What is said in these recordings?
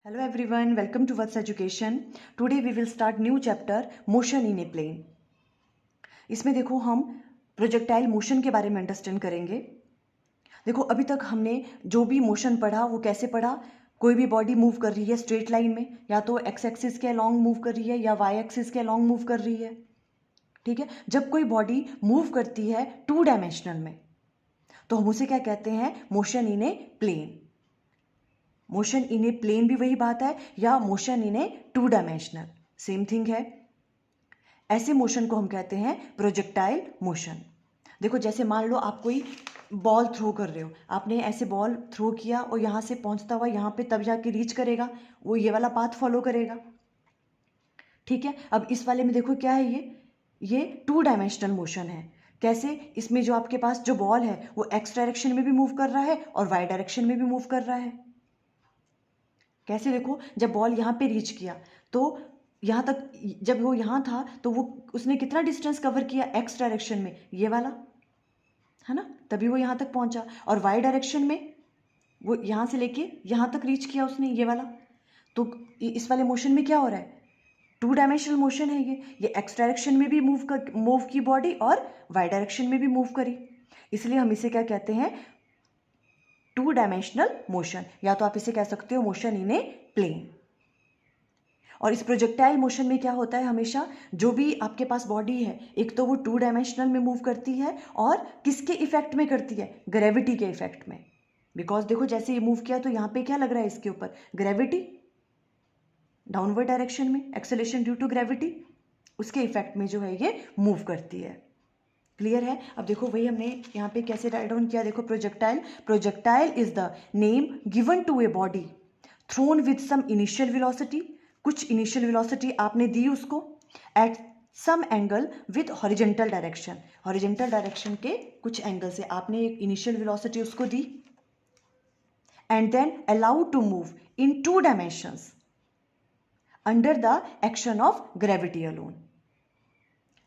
Hello everyone, welcome to What's Education. Today we will start new chapter Motion in a Plane. इसमें देखो हम projectile motion के बारे में अंडरस्टैंड करेंगे। देखो अभी तक हमने जो भी मोशन पढ़ा वो कैसे पढ़ा, कोई भी बॉडी मूव कर रही है स्ट्रेट लाइन में, या तो एक्स एक्सिस के अलॉन्ग मूव कर रही है या वाई एक्सिस के अलॉन्ग मूव कर रही है। ठीक है, जब कोई बॉडी मूव करती है टू डायमेंशनल में तो हम उसे क्या कहते हैं, motion in a plane. Motion in a plane भी वही बात है, या motion in a two dimensional, same thing है। ऐसे मोशन को हम कहते हैं प्रोजेक्टाइल मोशन। देखो जैसे मान लो आप कोई बॉल थ्रो कर रहे हो, आपने ऐसे बॉल थ्रो किया और यहाँ से पहुँचता हुआ यहाँ पे तब जाके रीच करेगा, वो ये वाला पाथ फॉलो करेगा। ठीक है, अब इस वाले में देखो क्या है, ये टू डायमेंशनल मोशन है। कैसे, इसमें जो आपके पास जो बॉल है वो एक्स डायरेक्शन में भी मूव कर रहा है और वाई डायरेक्शन में भी मूव कर रहा है। कैसे, देखो जब बॉल यहाँ पे रीच किया तो यहाँ तक, जब वो यहाँ था तो वो उसने कितना डिस्टेंस कवर किया एक्स डायरेक्शन में, ये वाला है ना, तभी वो यहाँ तक पहुँचा। और वाई डायरेक्शन में वो यहाँ से लेके यहाँ तक रीच किया उसने, ये वाला। तो इस वाले मोशन में क्या हो रहा है, टू डायमेंशनल मोशन है ये एक्स डायरेक्शन में भी मूव की बॉडी और वाई डायरेक्शन में भी मूव करी, इसलिए हम इसे क्या कहते हैं, टू डायमेंशनल मोशन, या तो आप इसे कह सकते हो मोशन इन ए प्लेन। और इस प्रोजेक्टाइल मोशन में क्या होता है, हमेशा जो भी आपके पास बॉडी है, एक तो वो टू डायमेंशनल में मूव करती है और किसके इफेक्ट में करती है, ग्रेविटी के इफेक्ट में। बिकॉज देखो जैसे ये मूव किया तो यहाँ पे क्या लग रहा है इसके ऊपर, ग्रेविटी, डाउनवर्ड डायरेक्शन में एक्सेलेरेशन ड्यू टू ग्रेविटी, उसके इफेक्ट में जो है ये मूव करती है। क्लियर है। अब देखो वही हमने यहाँ पे कैसे राइट डाउन किया, देखो projectile is the name given to a body thrown with some initial velocity, कुछ इनिशियल वेलोसिटी आपने दी उसको, at some angle with horizontal direction, horizontal direction के कुछ एंगल से आपने एक इनिशियल वेलोसिटी उसको दी, and then allowed to move in two dimensions under the action of gravity alone.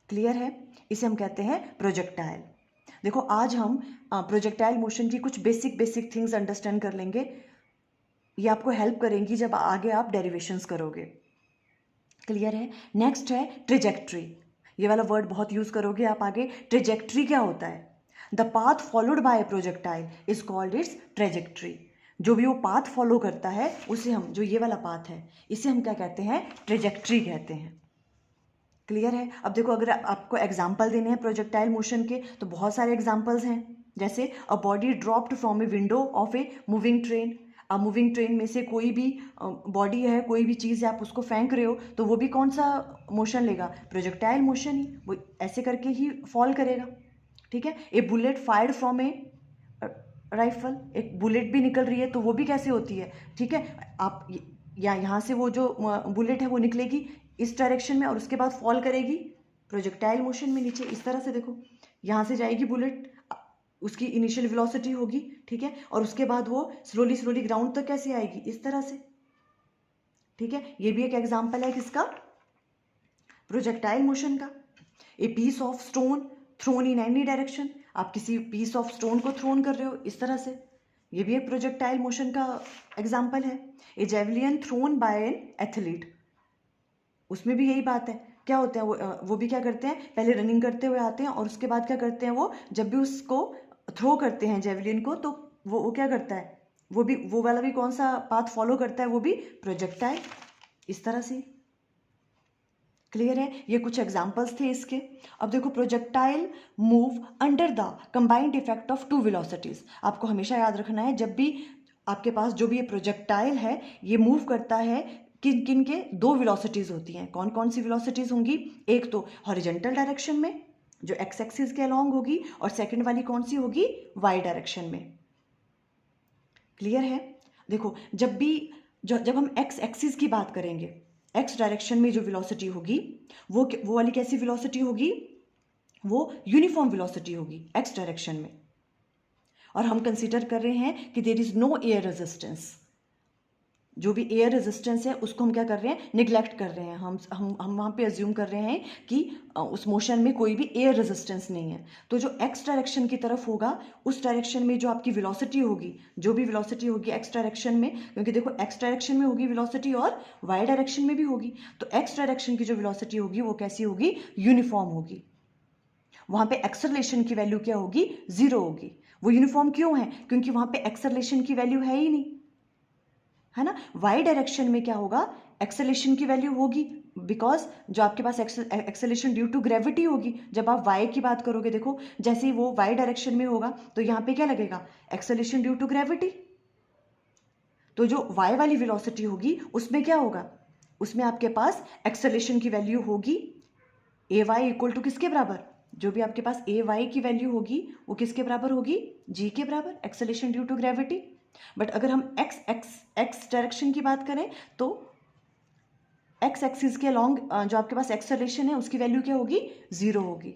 Clear है, इसे हम कहते हैं प्रोजेक्टाइल। देखो आज हम प्रोजेक्टाइल मोशन की कुछ बेसिक थिंग्स अंडरस्टैंड कर लेंगे, ये आपको हेल्प करेंगी जब आगे आप डेरिवेशंस करोगे। क्लियर है। नेक्स्ट है ट्रेजेक्ट्री, ये वाला वर्ड बहुत यूज करोगे आप आगे। ट्रेजेक्ट्री क्या होता है, the path followed by projectile is called its trajectory. जो भी वो पाथ फॉलो करता है उसे हम, जो ये वाला पाथ है इसे हम क्या कहते हैं, ट्रेजेक्ट्री कहते हैं। क्लियर है। अब देखो अगर आपको एग्जाम्पल देने हैं प्रोजेक्टाइल मोशन के तो बहुत सारे एग्जाम्पल्स हैं, जैसे a body dropped from a window of a moving train. अब मूविंग ट्रेन में से कोई भी बॉडी है, कोई भी चीज़ है, आप उसको फेंक रहे हो तो वो भी कौन सा मोशन लेगा, प्रोजेक्टाइल मोशन ही, वो ऐसे करके ही फॉल करेगा। ठीक है। A bullet fired from a rifle, एक बुलेट भी निकल रही है तो वो भी कैसे होती है, ठीक है, आप या यहाँ से वो जो बुलेट है वो निकलेगी इस डायरेक्शन में और उसके बाद फॉल करेगी प्रोजेक्टाइल मोशन में नीचे, इस तरह से। देखो यहाँ से जाएगी बुलेट, उसकी इनिशियल वेलोसिटी होगी, ठीक है, और उसके बाद वो स्लोली ग्राउंड तक कैसे आएगी, इस तरह से। ठीक है, ये भी एक एग्जाम्पल है किसका, प्रोजेक्टाइल मोशन का। A piece of stone thrown in any direction, आप किसी पीस ऑफ स्टोन को थ्रोन कर रहे हो इस तरह से, ये भी एक प्रोजेक्टाइल मोशन का एग्जाम्पल है। ए javelin throne bye an athlete, उसमें भी यही बात है, क्या होते हैं वो भी क्या करते हैं, पहले रनिंग करते हुए आते हैं और उसके बाद क्या करते हैं, वो जब भी उसको थ्रो करते हैं जेवलिन को तो वो क्या करता है, वो वाला भी कौन सा पाथ फॉलो करता है, वो भी प्रोजेक्टाइल, इस तरह से। क्लियर है, ये कुछ एग्जाम्पल्स थे इसके। अब देखो projectile move under the combined effect of two velocities. आपको हमेशा याद रखना है जब भी आपके पास जो भी ये प्रोजेक्टाइल है ये मूव करता है, किन किन के दो वेलोसिटीज होती हैं, कौन कौन सी वेलोसिटीज होंगी, एक तो हॉरिजेंटल डायरेक्शन में जो एक्स एक्सिस के अलॉन्ग होगी, और सेकंड वाली कौन सी होगी, वाई डायरेक्शन में। क्लियर है। देखो जब हम एक्स एक्सिस की बात करेंगे, एक्स डायरेक्शन में जो वेलोसिटी होगी वो वाली कैसी वेलोसिटी होगी, वो यूनिफॉर्म वेलोसिटी होगी एक्स डायरेक्शन में। और हम कंसीडर कर रहे हैं कि there is no air resistance, जो भी एयर रेजिस्टेंस है उसको हम क्या कर रहे हैं, निग्लेक्ट कर रहे हैं। हम वहाँ पे अज्यूम कर रहे हैं कि उस मोशन में कोई भी एयर रेजिस्टेंस नहीं है। तो जो एक्स डायरेक्शन की तरफ होगा उस डायरेक्शन में जो आपकी वेलोसिटी होगी, जो भी वेलोसिटी होगी एक्स डायरेक्शन में, क्योंकि देखो एक्स डायरेक्शन में होगी वेलोसिटी और वाई डायरेक्शन में भी होगी, तो एक्स डायरेक्शन की जो वेलोसिटी होगी वो कैसी होगी, यूनिफॉर्म होगी। वहाँ पे एक्सेलरेशन की वैल्यू क्या होगी, 0 होगी। वो यूनिफॉर्म क्यों है, क्योंकि वहाँ पे एक्सेलरेशन की वैल्यू है ही नहीं, है ना। वाई डायरेक्शन में क्या होगा, एक्सेलेरेशन की वैल्यू होगी, बिकॉज जो आपके पास एक्सेलेरेशन ड्यू टू ग्रेविटी होगी। जब आप वाई की बात करोगे, देखो जैसे ही वो वाई डायरेक्शन में होगा तो यहाँ पे क्या लगेगा, एक्सेलेरेशन ड्यू टू ग्रेविटी। तो जो वाई वाली वेलोसिटी होगी उसमें क्या होगा, उसमें आपके पास एक्सेलेरेशन की वैल्यू होगी ए वाई इक्वल टू किसके बराबर, जो भी आपके पास ए वाई की वैल्यू होगी वो किसके बराबर होगी, जी के बराबर, acceleration due to gravity. But अगर हम एक्स डायरेक्शन की बात करें तो एक्स एक्सिस के अलॉन्ग जो आपके पास एक्सेलरेशन है उसकी वैल्यू क्या होगी, 0 होगी।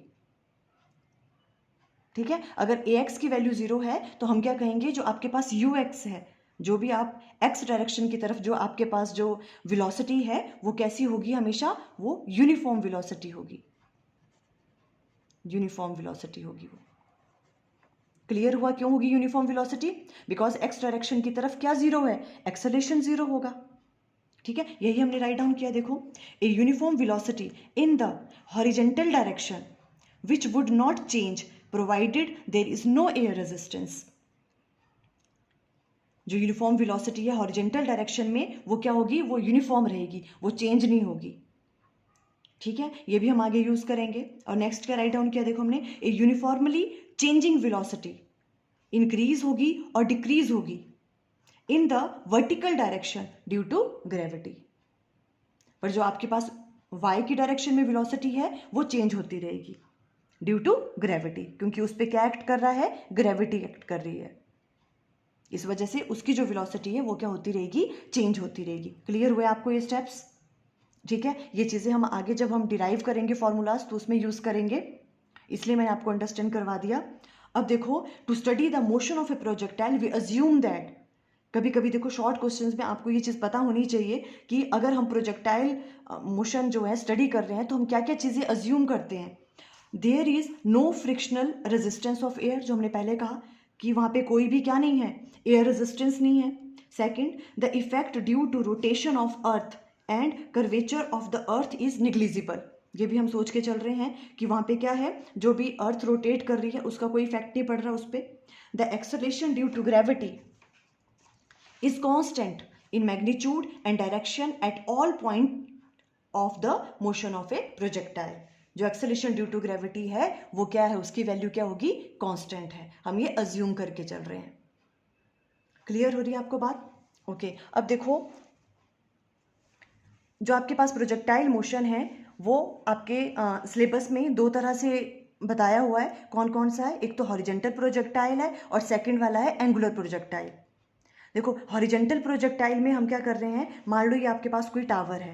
ठीक है, अगर ए एक्स की वैल्यू 0 है तो हम क्या कहेंगे, जो आपके पास यू एक्स है, जो भी आप एक्स डायरेक्शन की तरफ जो आपके पास जो वेलोसिटी है वो कैसी होगी, हमेशा वो यूनिफॉर्म वेलोसिटी होगी, यूनिफॉर्म वेलोसिटी होगी वो। क्लियर हुआ क्यों होगी uniform velocity, because x direction की तरफ क्या 0 है, एक्सेलरेशन 0 होगा। ठीक है, यही हमने राइट डाउन किया। देखो, a uniform velocity in the horizontal direction which would not change provided there is no air resistance. जो यूनिफॉर्म वेलोसिटी है हॉरिजेंटल डायरेक्शन में वो क्या होगी, वो यूनिफॉर्म रहेगी, वो चेंज नहीं होगी। ठीक है, ये भी हम आगे यूज करेंगे। और नेक्स्ट क्या राइट डाउन किया, देखो हमने, a uniformly changing velocity increase होगी और डिक्रीज होगी in the vertical direction due to gravity. पर जो आपके पास y की डायरेक्शन में वेलोसिटी है वो चेंज होती रहेगी ड्यू टू ग्रेविटी, क्योंकि उस पर क्या एक्ट कर रहा है, ग्रेविटी एक्ट कर रही है। इस वजह से उसकी जो वेलोसिटी है वो क्या होती रहेगी, चेंज होती रहेगी। क्लियर हुए आपको ये स्टेप्स। ठीक है, ये चीज़ें हम आगे जब हम डिराइव करेंगे फॉर्मूलाज तो उसमें यूज करेंगे, इसलिए मैंने आपको अंडरस्टैंड करवा दिया। अब देखो, to study the motion of a projectile we assume that, कभी कभी देखो शॉर्ट क्वेश्चंस में आपको ये चीज़ पता होनी चाहिए कि अगर हम प्रोजेक्टाइल मोशन जो है स्टडी कर रहे हैं तो हम क्या क्या चीज़ें अज्यूम करते हैं। There is no frictional resistance of air, जो हमने पहले कहा कि वहाँ पे कोई भी क्या नहीं है, एयर रेजिस्टेंस नहीं है। Second, the effect due to rotation of earth and curvature of the earth is negligible, ये भी हम सोच के चल रहे हैं कि वहाँ पे क्या है, जो भी अर्थ रोटेट कर रही है उसका कोई इफेक्ट नहीं पड़ रहा उस पर। The acceleration due to gravity is constant in magnitude and direction at all point of the motion of a projectile। जो एक्सेलरेशन ड्यू टू ग्रेविटी है वो क्या है, उसकी वैल्यू क्या होगी, कांस्टेंट है, हम ये अज्यूम करके चल रहे हैं। क्लियर हो रही है आपको बात। ओके, अब देखो जो आपके पास प्रोजेक्टाइल मोशन है वो आपके सिलेबस में दो तरह से बताया हुआ है। कौन कौन सा है, एक तो हॉरिजेंटल प्रोजेक्टाइल है और सेकंड वाला है एंगुलर प्रोजेक्टाइल। देखो, हॉरिजेंटल प्रोजेक्टाइल में हम क्या कर रहे हैं, मान लो ये आपके पास कोई टावर है,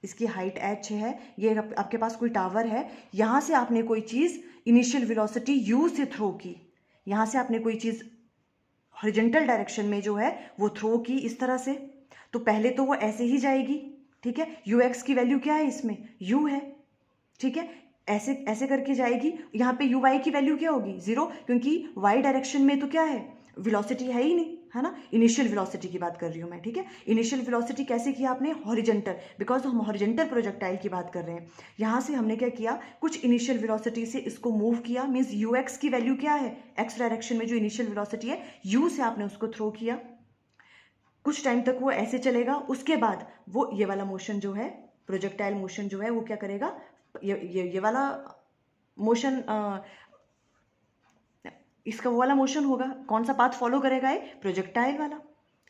इसकी हाइट h है, ये आपके पास कोई टावर है, यहाँ से आपने कोई चीज़ इनिशियल वेलोसिटी u से थ्रो की, यहाँ से आपने कोई चीज़ हॉरिजेंटल डायरेक्शन में जो है वो थ्रो की इस तरह से, तो पहले तो वो ऐसे ही जाएगी। ठीक है, ux की वैल्यू क्या है, इसमें u है। ठीक है, ऐसे ऐसे करके जाएगी, यहाँ पे uy की वैल्यू क्या होगी, 0, क्योंकि y डायरेक्शन में तो क्या है, वेलोसिटी है ही नहीं, है ना। इनिशियल वेलोसिटी की बात कर रही हूँ मैं। ठीक है, इनिशियल वेलोसिटी कैसे किया आपने, हॉरिजेंटल, बिकॉज हम हॉरिजेंटल प्रोजेक्टाइल की बात कर रहे हैं। यहाँ से हमने क्या किया, कुछ इनिशियल वेलोसिटी से इसको मूव किया, मीन्स ux की वैल्यू क्या है, x डायरेक्शन में जो इनिशियल वेलोसिटी है u से आपने उसको थ्रो किया, कुछ टाइम तक वो ऐसे चलेगा, उसके बाद वो ये वाला मोशन जो है, प्रोजेक्टाइल मोशन जो है वो क्या करेगा, ये वाला मोशन, इसका वो वाला मोशन होगा, कौन सा पाथ फॉलो करेगा, ये प्रोजेक्टाइल वाला।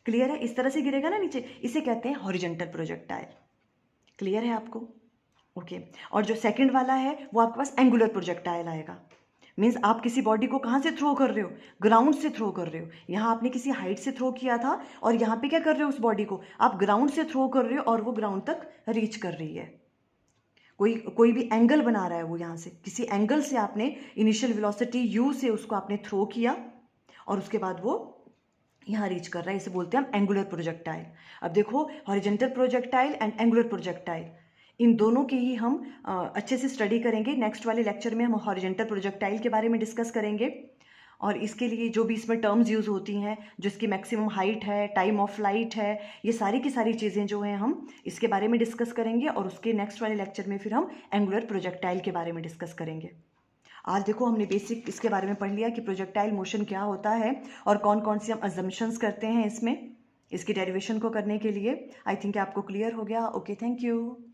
क्लियर है, इस तरह से गिरेगा ना नीचे, इसे कहते हैं हॉरिजेंटल प्रोजेक्टाइल। क्लियर है आपको। ओके, और जो सेकंड वाला है वो आपके पास एंगुलर प्रोजेक्टाइल आएगा, मीन्स आप किसी बॉडी को कहाँ से थ्रो कर रहे हो, ग्राउंड से थ्रो कर रहे हो। यहाँ आपने किसी हाइट से थ्रो किया था और यहाँ पे क्या कर रहे हो, उस बॉडी को आप ग्राउंड से थ्रो कर रहे हो और वो ग्राउंड तक रीच कर रही है। कोई भी एंगल बना रहा है वो, यहाँ से किसी एंगल से आपने इनिशियल वेलोसिटी u से उसको आपने थ्रो किया और उसके बाद वो यहाँ रीच कर रहा है, इसे बोलते हैं हम एंगुलर प्रोजेक्टाइल। अब देखो horizontal projectile and angular projectile, इन दोनों की ही हम अच्छे से स्टडी करेंगे। नेक्स्ट वाले लेक्चर में हम हॉरिजेंटल प्रोजेक्टाइल के बारे में डिस्कस करेंगे, और इसके लिए जो भी इसमें टर्म्स यूज़ होती हैं, जो इसकी मैक्सिमम हाइट है, टाइम ऑफ फ्लाइट है, ये सारी की सारी चीज़ें जो हैं हम इसके बारे में डिस्कस करेंगे, और उसके नेक्स्ट वाले लेक्चर में फिर हम एंगुलर प्रोजेक्टाइल के बारे में डिस्कस करेंगे। आज देखो हमने बेसिक इसके बारे में पढ़ लिया कि प्रोजेक्टाइल मोशन क्या होता है और कौन कौन सी हम अजम्पशंस करते हैं इसमें, इसकी डेरिवेशन को करने के लिए। आई थिंक आपको क्लियर हो गया। Okay, thank you.